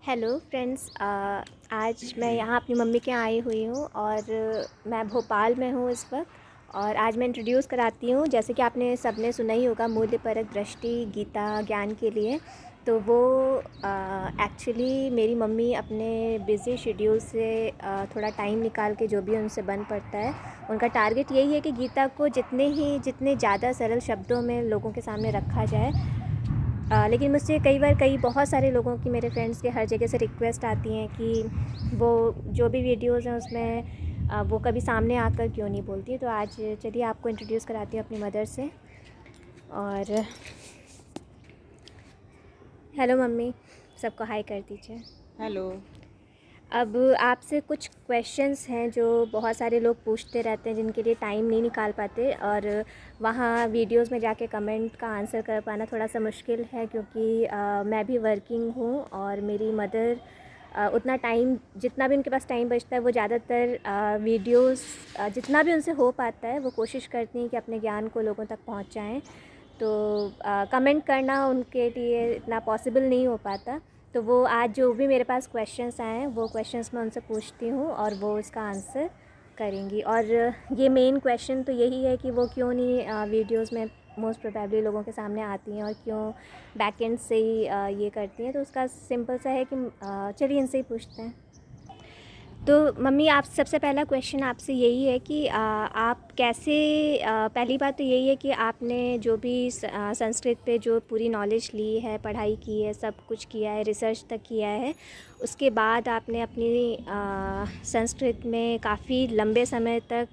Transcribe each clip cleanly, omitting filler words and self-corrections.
Hello friends, आज मैं यहाँ अपनी मम्मी के यहाँ आई हुई हूँ और मैं भोपाल में हूँ इस वक्त। और आज मैं इंट्रोड्यूस कराती हूँ, जैसे कि आपने सबने सुना ही होगा, मूल्यपरक दृष्टि गीता ज्ञान के लिए। तो वो एक्चुअली मेरी मम्मी अपने बिज़ी शेड्यूल से थोड़ा टाइम निकाल के जो भी उनसे बन पड़ता है, उनका टारगेट यही है कि गीता को जितने ज़्यादा सरल शब्दों में लोगों के सामने रखा जाए। लेकिन मुझसे कई बहुत सारे लोगों की, मेरे फ्रेंड्स के हर जगह से रिक्वेस्ट आती हैं कि वो जो भी वीडियोज़ हैं उसमें वो कभी सामने आकर क्यों नहीं बोलती। तो आज चलिए आपको इंट्रोड्यूस कराती हूँ अपनी मदर से। और हेलो मम्मी, सबको हाय कर दीजिए। हेलो। अब आपसे कुछ क्वेश्चंस हैं जो बहुत सारे लोग पूछते रहते हैं, जिनके लिए टाइम नहीं निकाल पाते, और वहाँ वीडियोस में जाके कमेंट का आंसर कर पाना थोड़ा सा मुश्किल है, क्योंकि मैं भी वर्किंग हूँ और मेरी मदर उतना टाइम, जितना भी उनके पास टाइम बचता है, वो ज़्यादातर वीडियोस जितना भी उनसे हो पाता है वो कोशिश करती हैं कि अपने ज्ञान को लोगों तक पहुँचाएँ। तो कमेंट करना उनके लिए इतना पॉसिबल नहीं हो पाता। तो वो आज जो भी मेरे पास क्वेश्चंस आए हैं, वो क्वेश्चंस मैं उनसे पूछती हूँ और वो उसका आंसर करेंगी। और ये मेन क्वेश्चन तो यही है कि वो क्यों नहीं वीडियोस में मोस्ट प्रोबेबली लोगों के सामने आती हैं, और क्यों बैक एंड से ही ये करती हैं। तो उसका सिंपल सा है कि चलिए इनसे ही पूछते हैं। तो मम्मी, आप सबसे पहला क्वेश्चन आपसे यही है कि आप कैसे, पहली बात तो यही है कि आपने जो भी संस्कृत पे जो पूरी नॉलेज ली है, पढ़ाई की है, सब कुछ किया है, रिसर्च तक किया है, उसके बाद आपने अपनी संस्कृत में काफ़ी लंबे समय तक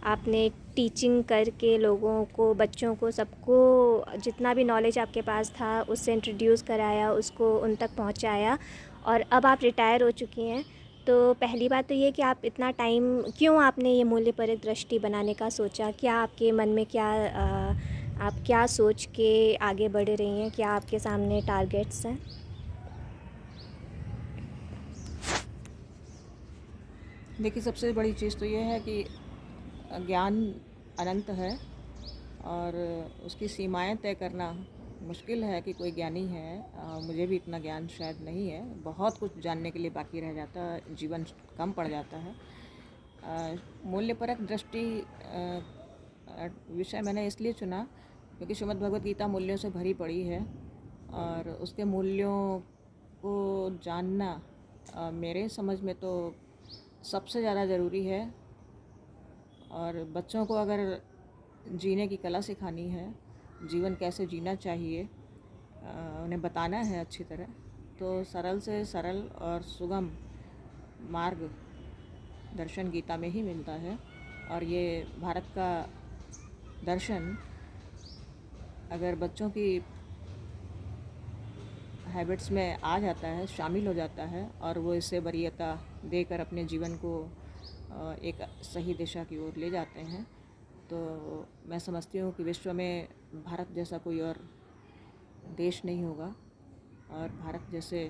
आपने टीचिंग करके लोगों को, बच्चों को, सबको जितना भी नॉलेज आपके पास था उससे इंट्रोड्यूस कराया, उसको उन तक पहुंचाया, और अब आप रिटायर हो चुकी हैं। तो पहली बात तो ये कि आप इतना टाइम क्यों, आपने ये मूल्यपरक दृष्टि बनाने का सोचा? क्या आपके मन में क्या आप क्या सोच के आगे बढ़ रही हैं? क्या आपके सामने टारगेट्स हैं? देखिए, सबसे बड़ी चीज़ तो ये है कि ज्ञान अनंत है और उसकी सीमाएं तय करना मुश्किल है कि कोई ज्ञानी है। मुझे भी इतना ज्ञान शायद नहीं है, बहुत कुछ जानने के लिए बाकी रह जाता है, जीवन कम पड़ जाता है। मूल्यपरक दृष्टि विषय मैंने इसलिए चुना क्योंकि श्रीमद् भगवद गीता मूल्यों से भरी पड़ी है और उसके मूल्यों को जानना मेरे समझ में तो सबसे ज़्यादा ज़रूरी है। और बच्चों को अगर जीने की कला सिखानी है, जीवन कैसे जीना चाहिए, उन्हें बताना है अच्छी तरह, तो सरल से सरल और सुगम मार्ग दर्शन गीता में ही मिलता है। और ये भारत का दर्शन अगर बच्चों की हैबिट्स में आ जाता है, शामिल हो जाता है, और वो इससे वरीयता देकर अपने जीवन को एक सही दिशा की ओर ले जाते हैं, तो मैं समझती हूँ कि विश्व में भारत जैसा कोई और देश नहीं होगा और भारत जैसे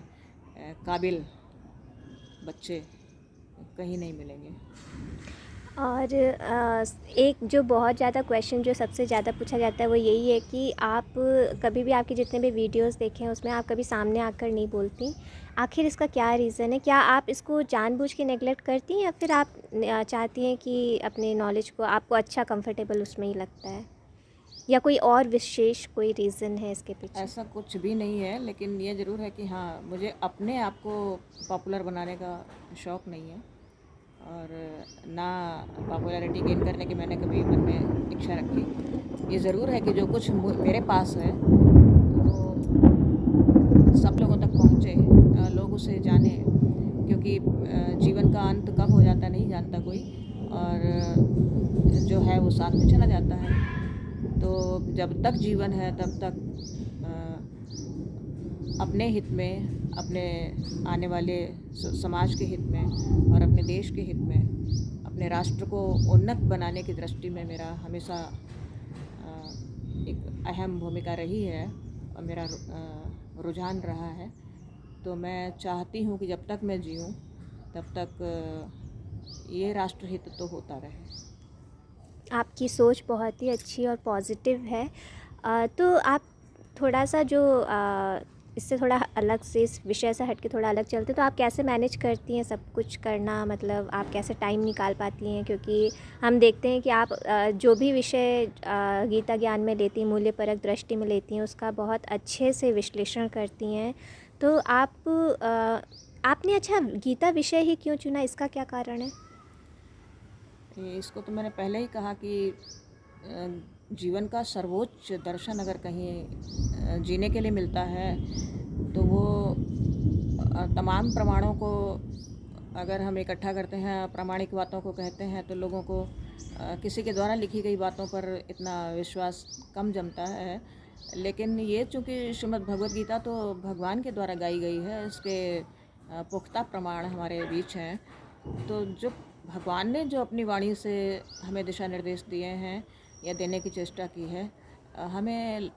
काबिल बच्चे कहीं नहीं मिलेंगे। और एक जो बहुत ज़्यादा क्वेश्चन जो सबसे ज़्यादा पूछा जाता है वो यही है कि आप कभी भी, आपके जितने भी वीडियोस देखे हैं उसमें आप कभी सामने आकर नहीं बोलती। आखिर इसका क्या रीज़न है? क्या आप इसको जानबूझ के नेगलेक्ट करती हैं, या फिर आप चाहती हैं कि अपने नॉलेज को, आपको अच्छा कंफर्टेबल उसमें ही लगता है, या कोई और विशेष कोई रीज़न है इसके पीछे? ऐसा कुछ भी नहीं है, लेकिन ये ज़रूर है कि हाँ, मुझे अपने आप को पॉपुलर बनाने का शौक़ नहीं है और ना पॉपुलैरिटी गेन करने की मैंने कभी मन में इच्छा रखी। ये ज़रूर है कि जो कुछ मेरे पास है वो सब लोगों तक पहुँचे, लोग उसे जाने, क्योंकि जीवन का अंत कब हो जाता है नहीं जानता कोई, और जो है वो साथ में चला जाता है। तो जब तक जीवन है तब तक अपने हित में, अपने आने वाले समाज के हित में और अपने देश के हित में, अपने राष्ट्र को उन्नत बनाने की दृष्टि में मेरा हमेशा एक अहम भूमिका रही है और मेरा रुझान रहा है। तो मैं चाहती हूँ कि जब तक मैं जीऊँ तब तक ये राष्ट्रहित तो होता रहे। आपकी सोच बहुत ही अच्छी और पॉजिटिव है। तो आप थोड़ा सा जो इससे थोड़ा अलग से, इस विषय से हट के थोड़ा अलग चलते, तो आप कैसे मैनेज करती हैं सब कुछ करना, मतलब आप कैसे टाइम निकाल पाती हैं? क्योंकि हम देखते हैं कि आप जो भी विषय गीता ज्ञान में लेती हैं, मूल्यपरक दृष्टि में लेती हैं, उसका बहुत अच्छे से विश्लेषण करती हैं। तो आपने अच्छा गीता विषय ही क्यों चुना, इसका क्या कारण है? इसको तो मैंने पहले ही कहा कि जीवन का सर्वोच्च दर्शन अगर कहीं जीने के लिए मिलता है तो वो तमाम प्रमाणों को अगर हम इकट्ठा करते हैं, प्रामाणिक बातों को कहते हैं, तो लोगों को किसी के द्वारा लिखी गई बातों पर इतना विश्वास कम जमता है। लेकिन ये चूँकि श्रीमद् भगवद गीता तो भगवान के द्वारा गाई गई है, इसके पुख्ता प्रमाण हमारे बीच हैं। तो जो भगवान ने जो अपनी वाणी से हमें दिशा निर्देश दिए हैं या देने की चेष्टा की है, हमें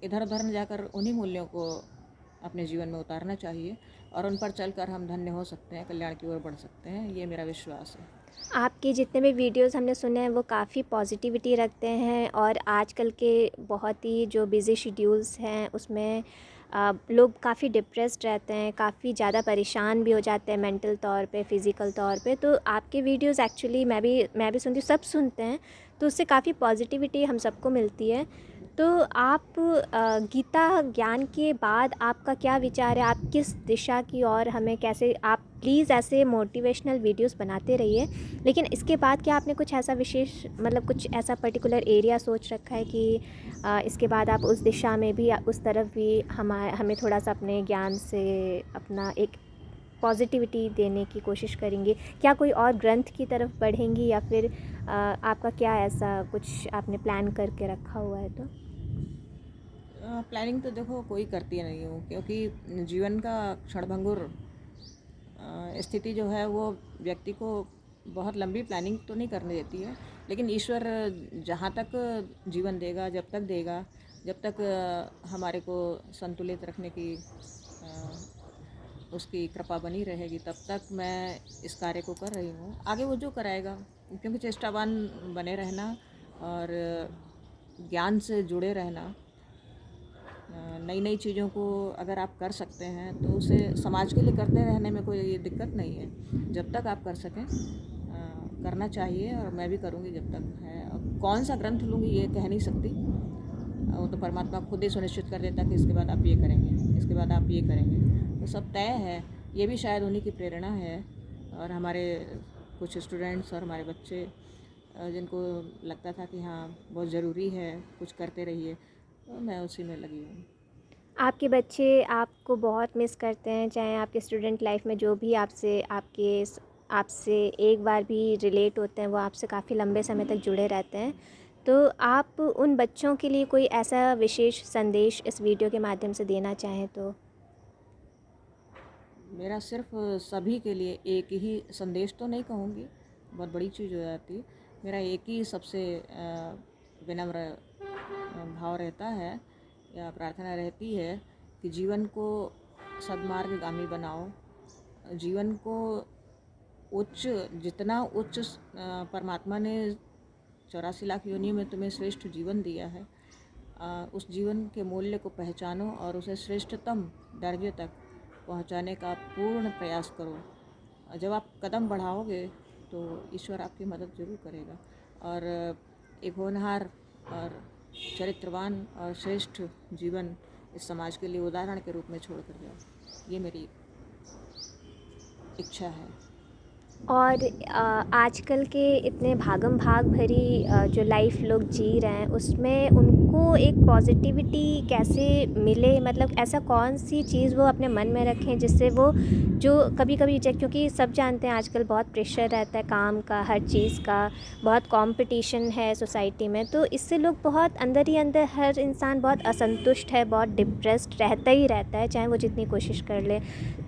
इधर उधर न जाकर उन्हीं मूल्यों को अपने जीवन में उतारना चाहिए और उन पर चलकर हम धन्य हो सकते हैं, कल्याण की ओर बढ़ सकते हैं। ये मेरा विश्वास है। आपके जितने भी वीडियोस हमने सुने हैं वो काफ़ी पॉजिटिविटी रखते हैं, और आजकल के बहुत ही जो बिज़ी शेड्यूल्स हैं उसमें लोग काफ़ी डिप्रेस्ड रहते हैं, काफ़ी ज़्यादा परेशान भी हो जाते हैं मेंटल तौर पे, फ़िज़िकल तौर पे। तो आपके वीडियोस एक्चुअली मैं भी सुनती हूँ, सब सुनते हैं, तो उससे काफ़ी पॉजिटिविटी हम सबको मिलती है। तो आप गीता ज्ञान के बाद आपका क्या विचार है? आप किस दिशा की ओर हमें कैसे, आप प्लीज़ ऐसे मोटिवेशनल वीडियोस बनाते रहिए, लेकिन इसके बाद क्या आपने कुछ ऐसा विशेष, मतलब कुछ ऐसा पर्टिकुलर एरिया सोच रखा है कि इसके बाद आप उस दिशा में भी, उस तरफ भी हमें थोड़ा सा अपने ज्ञान से अपना एक पॉजिटिविटी देने की कोशिश करेंगे? क्या कोई और ग्रंथ की तरफ बढ़ेंगी, या फिर आपका क्या ऐसा कुछ आपने प्लान करके रखा हुआ है? तो प्लानिंग तो देखो कोई करती नहीं हूँ, क्योंकि जीवन का क्षणभंगुर स्थिति जो है वो व्यक्ति को बहुत लंबी प्लानिंग तो नहीं करने देती है। लेकिन ईश्वर जहाँ तक जीवन देगा, जब तक देगा, जब तक हमारे को संतुलित रखने की उसकी कृपा बनी रहेगी, तब तक मैं इस कार्य को कर रही हूँ। आगे वो जो कराएगा, क्योंकि चेष्टावान बने रहना और ज्ञान से जुड़े रहना, नई नई चीज़ों को अगर आप कर सकते हैं तो उसे समाज के लिए करते रहने में कोई दिक्कत नहीं है। जब तक आप कर सकें करना चाहिए, और मैं भी करूँगी जब तक है। अब कौन सा ग्रंथ लूँगी ये कह नहीं सकती, वो तो परमात्मा खुद ही सुनिश्चित कर देता कि इसके बाद आप ये करेंगे, इसके बाद आप ये करेंगे, तो सब तय है। ये भी शायद उन्हीं की प्रेरणा है, और हमारे कुछ स्टूडेंट्स और हमारे बच्चे जिनको लगता था कि हाँ बहुत ज़रूरी है, कुछ करते रहिए, तो मैं उसी में लगी हूँ। आपके बच्चे आपको बहुत मिस करते हैं, चाहे आपके स्टूडेंट लाइफ में जो भी आपसे एक बार भी रिलेट होते हैं, वो आपसे काफ़ी लंबे समय तक जुड़े रहते हैं। तो आप उन बच्चों के लिए कोई ऐसा विशेष संदेश इस वीडियो के माध्यम से देना चाहें तो? मेरा सिर्फ सभी के लिए एक ही संदेश तो नहीं कहूँगी, बहुत बड़ी चीज़ हो जाती। मेरा एक ही सबसे विनम्र भाव रहता है या प्रार्थना रहती है कि जीवन को सद्मार्गगामी बनाओ। जीवन को जितना उच्च परमात्मा ने 84 लाख योनियों में तुम्हें श्रेष्ठ जीवन दिया है, उस जीवन के मूल्य को पहचानो और उसे श्रेष्ठतम दर्जे तक पहुंचाने का पूर्ण प्रयास करो। जब आप कदम बढ़ाओगे तो ईश्वर आपकी मदद ज़रूर करेगा, और एक होनहार और चरित्रवान और श्रेष्ठ जीवन इस समाज के लिए उदाहरण के रूप में छोड़ कर जाओ। ये मेरी इच्छा है। और आजकल के इतने भागम भाग भरी जो लाइफ लोग जी रहे हैं, उसमें उनको एक पॉजिटिविटी कैसे मिले, मतलब ऐसा कौन सी चीज़ वो अपने मन में रखें जिससे वो जो कभी कभी, क्योंकि सब जानते हैं आजकल बहुत प्रेशर रहता है काम का, हर चीज़ का बहुत कंपटीशन है सोसाइटी में, तो इससे लोग बहुत अंदर ही अंदर, हर इंसान बहुत असंतुष्ट है, बहुत डिप्रेस्ड रहता ही रहता है, चाहे वो जितनी कोशिश कर ले।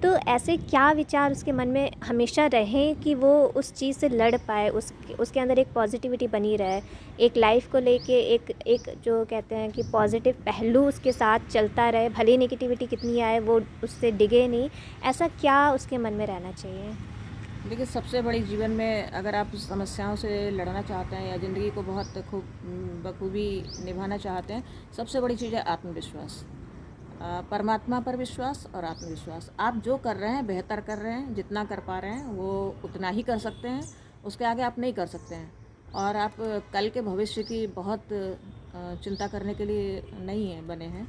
तो ऐसे क्या विचार उसके मन में हमेशा रहें कि वो उस चीज़ से लड़ पाए, उसके अंदर एक पॉजिटिविटी बनी रहे, एक लाइफ को लेके एक जो कहते हैं कि पॉजिटिव पहलू उसके साथ चलता रहे, भले नेगेटिविटी कितनी आए वो उससे डिगे नहीं, ऐसा क्या उसके मन में रहना चाहिए? देखिए, सबसे बड़ी जीवन में अगर आप समस्याओं से लड़ना चाहते हैं या ज़िंदगी को बहुत बखूबी निभाना चाहते हैं, सबसे बड़ी चीज़ है आत्मविश्वास। परमात्मा पर विश्वास और आत्मविश्वास। आप जो कर रहे हैं बेहतर कर रहे हैं, जितना कर पा रहे हैं वो उतना ही कर सकते हैं, उसके आगे आप नहीं कर सकते हैं। और आप कल के भविष्य की बहुत चिंता करने के लिए नहीं है बने हैं।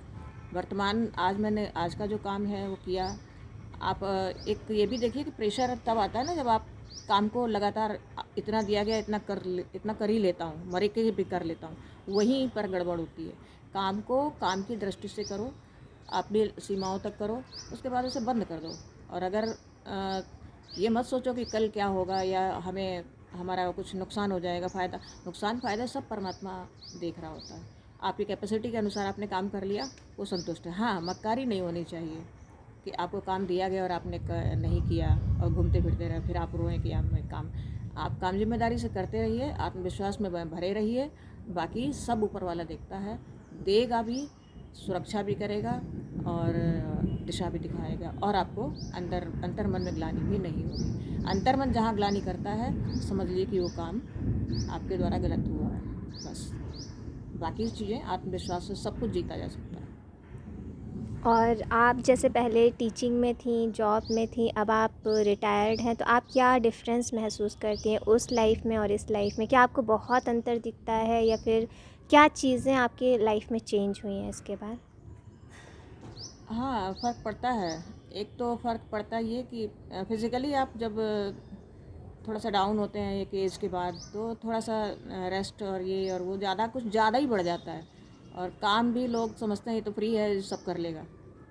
वर्तमान आज का जो काम है वो किया। आप एक ये भी देखिए कि प्रेशर तब आता है ना जब आप काम को लगातार इतना दिया गया इतना कर ही लेता हूँ, मरे के भी कर लेता हूँ, वहीं पर गड़बड़ होती है। काम को काम की दृष्टि से करो, अपनी सीमाओं तक करो, उसके बाद उसे बंद कर दो। और अगर ये मत सोचो कि कल क्या होगा या हमारा कुछ नुकसान हो जाएगा। फ़ायदा सब परमात्मा देख रहा होता है। आपकी कैपेसिटी के अनुसार आपने काम कर लिया, वो संतुष्ट है। हाँ, मक्कारी नहीं होनी चाहिए कि आपको काम दिया गया और आपने नहीं किया और घूमते फिरते रहे, फिर आप रोएं कि आप काम जिम्मेदारी से करते रहिए, आत्मविश्वास में भरे रहिए। बाकी सब ऊपर वाला देखता है, देगा भी, सुरक्षा भी करेगा और दिशा भी दिखाएगा। और आपको अंतर मन में ग्लानि भी नहीं होगी। अंतर मन जहाँ ग्लानि करता है समझ लीजिए कि वो काम आपके द्वारा गलत हुआ है। बस बाकी चीज़ें आत्मविश्वास से सब कुछ जीता जा सकता है। और आप जैसे पहले टीचिंग में थी, जॉब में थी, अब आप रिटायर्ड हैं, तो आप क्या डिफ़रेंस महसूस करती हैं उस लाइफ में और इस लाइफ में? क्या आपको बहुत अंतर दिखता है या फिर क्या चीज़ें आपकी लाइफ में चेंज हुई हैं इसके बाद? हाँ, फ़र्क पड़ता है। एक तो फ़र्क पड़ता ये कि फिज़िकली आप जब थोड़ा सा डाउन होते हैं एक एज के बाद, तो थोड़ा सा रेस्ट और ये और वो कुछ ज़्यादा ही बढ़ जाता है। और काम भी लोग समझते हैं ये तो फ्री है, सब कर लेगा,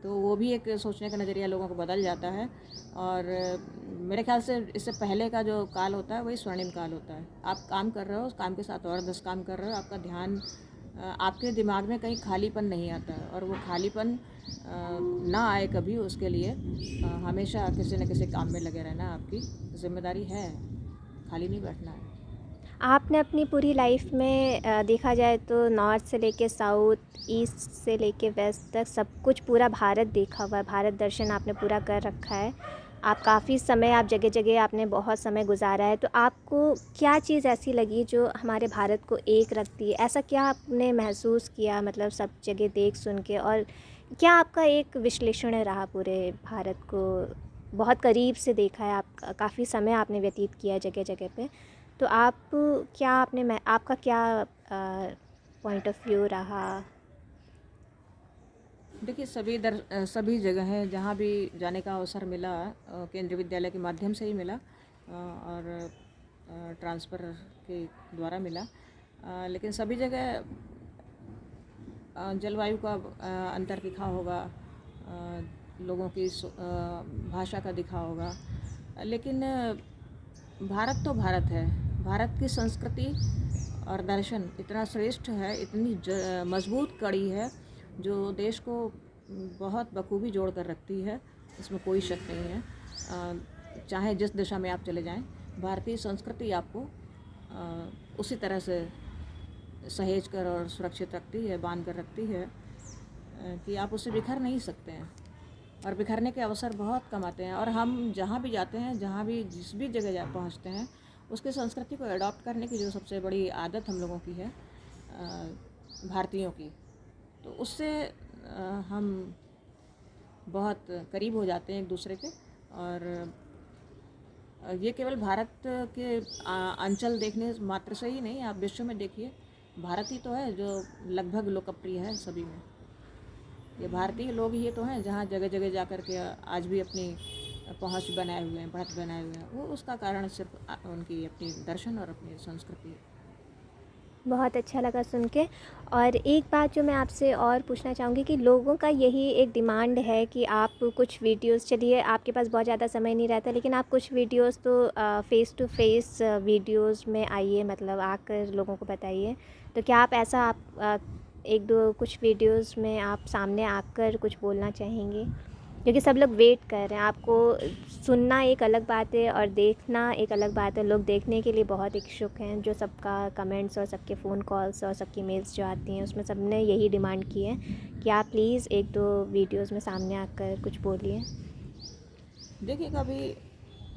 तो वो भी एक सोचने का नज़रिया लोगों को बदल जाता है। और मेरे ख्याल से इससे पहले का जो काल होता है वही स्वर्णिम काल होता है। आप काम कर रहे हो, उस काम के साथ और 10 काम कर रहे हो, आपका ध्यान आपके दिमाग में कहीं खालीपन नहीं आता है। और वो खालीपन ना आए कभी, उसके लिए हमेशा किसी न किसी काम में लगे रहना आपकी जिम्मेदारी है। खाली नहीं बैठना है। आपने अपनी पूरी लाइफ में देखा जाए तो नॉर्थ से लेके साउथ, ईस्ट से लेके वेस्ट तक सब कुछ पूरा भारत देखा हुआ है। भारत दर्शन आपने पूरा कर रखा है। आप काफ़ी समय आप जगह-जगह आपने बहुत समय गुज़ारा है। तो आपको क्या चीज़ ऐसी लगी जो हमारे भारत को एक रखती है? ऐसा क्या आपने महसूस किया, मतलब सब जगह देख सुन के? और क्या आपका एक विश्लेषण रहा पूरे भारत को? बहुत करीब से देखा है, आप काफ़ी समय आपने व्यतीत किया है जगह-जगह पे। तो आपका क्या पॉइंट ऑफ व्यू रहा? देखिए सभी जगहें जहाँ भी जाने का अवसर मिला केंद्रीय विद्यालय के माध्यम से ही मिला और ट्रांसफ़र के द्वारा मिला। लेकिन सभी जगह जलवायु का अंतर दिखा होगा, लोगों की भाषा का दिखा होगा। लेकिन भारत तो भारत है। भारत की संस्कृति और दर्शन इतना श्रेष्ठ है, इतनी मजबूत कड़ी है जो देश को बहुत बखूबी जोड़ कर रखती है, इसमें कोई शक नहीं है। चाहे जिस दिशा में आप चले जाएं, भारतीय संस्कृति आपको उसी तरह से सहेज कर और सुरक्षित रखती है, बांध कर रखती है कि आप उससे बिखर नहीं सकते हैं। और बिखरने के अवसर बहुत कम आते हैं। और हम जहाँ भी जाते हैं, जिस भी जगह पहुँचते हैं, उसकी संस्कृति को अडॉप्ट करने की जो सबसे बड़ी आदत हम लोगों की है, भारतीयों की, तो उससे हम बहुत करीब हो जाते हैं एक दूसरे के। और ये केवल भारत के अंचल देखने मात्र से ही नहीं, आप विश्व में देखिए, भारत ही तो है जो लगभग लोकप्रिय है सभी में। ये भारतीय लोग ही तो हैं जहाँ जगह जगह जा कर के आज भी अपनी पहुँच बनाए हुए हैं, बढ़त बनाए हुए हैं। वो उसका कारण सिर्फ उनकी अपनी दर्शन और अपनी संस्कृति। बहुत अच्छा लगा सुन के। और एक बात जो मैं आपसे और पूछना चाहूँगी कि लोगों का यही एक डिमांड है कि आप कुछ वीडियोस, चलिए आपके पास बहुत ज़्यादा समय नहीं रहता, लेकिन आप कुछ वीडियोस तो फ़ेस टू फ़ेस वीडियोस में आइए, मतलब आकर लोगों को बताइए। तो क्या आप ऐसा एक दो कुछ वीडियोस में आप सामने आकर कुछ बोलना चाहेंगे? क्योंकि सब लोग वेट कर रहे हैं। आपको सुनना एक अलग बात है और देखना एक अलग बात है। लोग देखने के लिए बहुत इच्छुक हैं। जो सबका कमेंट्स और सबके फ़ोन कॉल्स और सबकी मेल्स जो आती हैं, उसमें सब ने यही डिमांड की है कि आप प्लीज़ एक दो वीडियोस में सामने आकर कुछ बोलिए। देखिए, कभी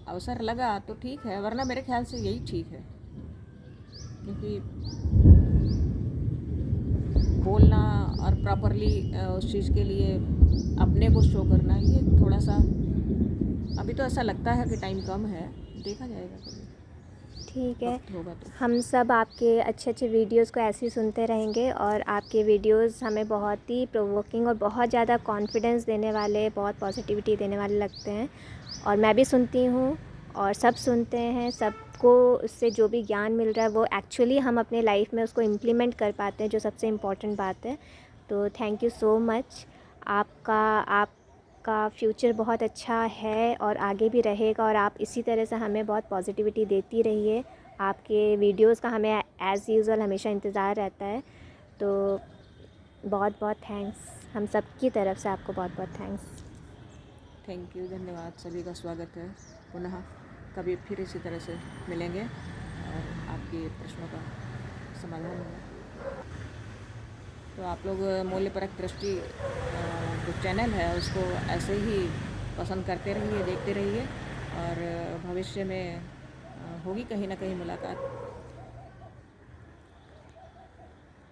अवसर लगा तो ठीक है, वरना मेरे ख्याल से यही ठीक है। क्योंकि बोलना और प्रॉपरली उस चीज़ के लिए अपने को शो करना, ये थोड़ा सा अभी तो ऐसा लगता है कि टाइम कम है, देखा जाएगा कभी ठीक है, वक्त होगा तो। हम सब आपके अच्छे अच्छे वीडियोस को ऐसे ही सुनते रहेंगे और आपके वीडियोस हमें बहुत ही प्रोवोकिंग और बहुत ज़्यादा कॉन्फिडेंस देने वाले, बहुत पॉजिटिविटी देने वाले लगते हैं। और मैं भी सुनती हूँ और सब सुनते हैं, सबको उससे जो भी ज्ञान मिल रहा है वो एक्चुअली हम अपने लाइफ में उसको इम्प्लीमेंट कर पाते हैं, जो सबसे इम्पोर्टेंट बात है। तो थैंक यू सो मच। आपका फ्यूचर बहुत अच्छा है और आगे भी रहेगा, और आप इसी तरह से हमें बहुत पॉजिटिविटी देती रहिए। आपके वीडियोस का हमें एज़ यूजुअल हमेशा इंतज़ार रहता है। तो बहुत बहुत थैंक्स, हम सब की तरफ से आपको बहुत बहुत थैंक्स। थैंक यू, धन्यवाद, सभी का स्वागत है। पुनः कभी फिर इसी तरह से मिलेंगे और आपके प्रश्नों का समाधान होगा। तो आप लोग मूल्यपरक दृष्टि जो चैनल है उसको ऐसे ही पसंद करते रहिए, देखते रहिए, और भविष्य में होगी कहीं ना कहीं मुलाकात।